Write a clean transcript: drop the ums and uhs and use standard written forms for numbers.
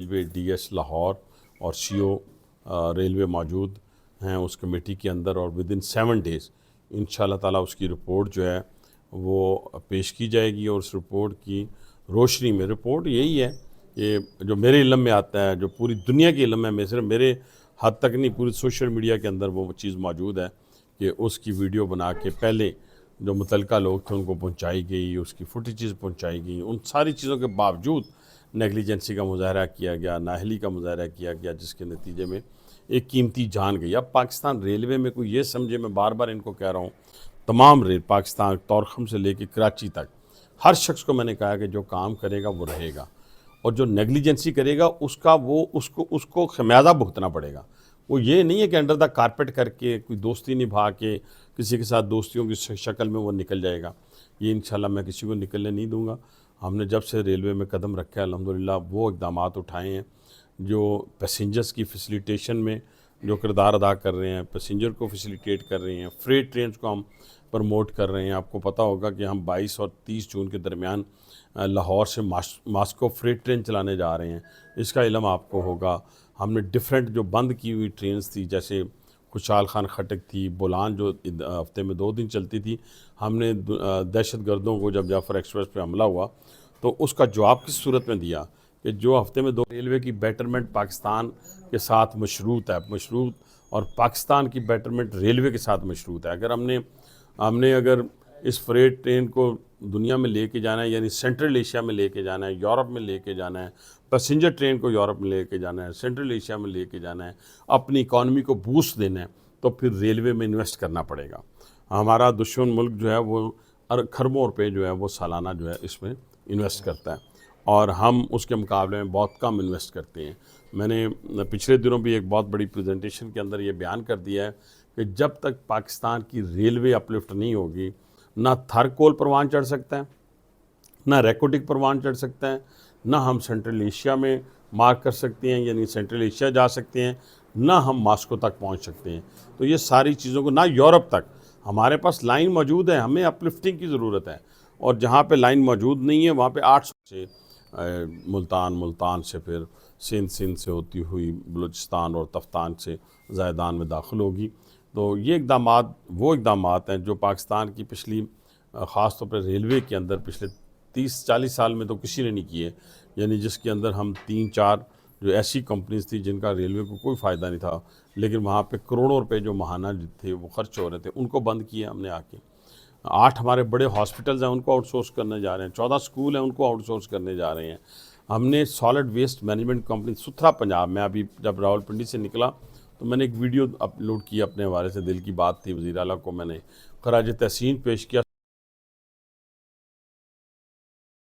Railway DS Lahore और CO railway मौजूद हैं उस कमेटी के अंदर, और विद इन 7 डेज़ इंशाल्लाह ताला उसकी रिपोर्ट जो है वो पेश की जाएगी। और उस रिपोर्ट की रोशनी में, रिपोर्ट यही है कि जो मेरे इल्म में आता है, जो पूरी दुनिया के इल्म में, सिर्फ मेरे हद तक नहीं, पूरी सोशल मीडिया के अंदर वो चीज़ मौजूद है कि उसकी वीडियो बना के पहले जो मुतलका लोग थे उनको पहुंचाई गई, उसकी फुटेजेस पहुंचाई गई। उन सारी चीज़ों के बावजूद नेगलिजेंसी का मुजाहरा किया गया, नाअहली का मुजाहरा किया गया, जिसके नतीजे में एक कीमती जान गई। अब पाकिस्तान रेलवे में कोई ये समझे, मैं बार बार इनको कह रहा हूँ, तमाम रेल पाकिस्तान तौरखम से लेकर कराची तक हर शख्स को मैंने कहा कि जो काम करेगा वो रहेगा, और जो नेगलिजेंसी करेगा उसका वो उसको खमियाजा भुगतना पड़ेगा। वो ये नहीं है कि अंडर द कारपेट करके कोई दोस्ती निभा के किसी के साथ दोस्तियों की शक्ल में वो निकल जाएगा। ये इंशाल्लाह मैं किसी को निकलने नहीं दूंगा। हमने जब से रेलवे में कदम रखे अल्हम्दुलिल्लाह वो इक़दाम उठाए हैं जो पैसेंजर्स की फैसिलिटेशन में जो किरदार अदा कर रहे हैं, पैसेंजर को फैसिलिटेट कर रहे हैं, फ्रेट ट्रेन को हम प्रमोट कर रहे हैं। आपको पता होगा कि हम 22 और 30 जून के दरमियान लाहौर से मास्को फ्रेट ट्रेन चलाने जा रहे हैं, इसका इल्म आपको होगा। हमने डिफरेंट जो बंद की हुई ट्रेन्स थी, जैसे खुशहाल खान खटक थी, बोलान जो हफ्ते में 2 दिन चलती थी, हमने दहशत गर्दों को जब जाफर एक्सप्रेस पे हमला हुआ तो उसका जवाब किस सूरत में दिया कि जो हफ्ते में 2 रेलवे की बेटरमेंट पाकिस्तान के साथ मशरूत है, मशरूत, और पाकिस्तान की बेटरमेंट रेलवे के साथ मशरूत है। अगर हमने अगर इस फ्रेट ट्रेन को दुनिया में लेके जाना है, यानी सेंट्रल एशिया में लेके जाना है, यूरोप में लेके जाना है, पैसेंजर ट्रेन को यूरोप में लेके जाना है, सेंट्रल एशिया में लेके जाना है, अपनी इकॉनमी को बूस्ट देना है, तो फिर रेलवे में इन्वेस्ट करना पड़ेगा। हमारा दुश्मन मुल्क जो है वो खरबों रुपये जो है वो सालाना जो है इसमें इन्वेस्ट करता है, और हम उसके मुकाबले में बहुत कम इन्वेस्ट करते हैं। मैंने पिछले दिनों भी एक बहुत बड़ी प्रेजेंटेशन के अंदर ये बयान कर दिया है कि जब तक पाकिस्तान की रेलवे अपलिफ्ट नहीं होगी, ना थरकोल परवान चढ़ सकता है, ना रेकोटिक परवान चढ़ सकता है, ना हम सेंट्रल एशिया में मार्क कर सकते हैं, यानी सेंट्रल एशिया जा सकते हैं, ना हम मास्को तक पहुंच सकते हैं। तो ये सारी चीज़ों को, ना यूरोप तक हमारे पास लाइन मौजूद है, हमें अपलिफ्टिंग की ज़रूरत है। और जहाँ पे लाइन मौजूद नहीं है वहाँ पे 800 से मुल्तान से फिर सिंध से होती हुई बलूचिस्तान और तफ्तान से ज़ैदान में दाखिल होगी। तो ये इक़दामात वो इक़दामात हैं जो पाकिस्तान की पिछली ख़ास तौर पर रेलवे के अंदर पिछले 30-40 साल में तो किसी ने नहीं किए, यानी जिसके अंदर हम 3-4 जो ऐसी कंपनीज थी जिनका रेलवे को कोई फ़ायदा नहीं था, लेकिन वहाँ पे करोड़ों रुपए जो महाना थे वो खर्च हो रहे थे, उनको बंद किया हमने आके। 8 हमारे बड़े हॉस्पिटल्स हैं उनको आउटसोर्स करने जा रहे हैं, 14 स्कूल हैं उनको आउटसोर्स करने जा रहे हैं। हमने सॉलिड वेस्ट मैनेजमेंट कंपनी सुथरा पंजाब में, अभी जब रावलपिंडी से निकला तो मैंने एक वीडियो अपलोड की अपने हवाले से, दिल की बात थी, वज़ीर आला को मैंने खराज तहसीन पेश किया।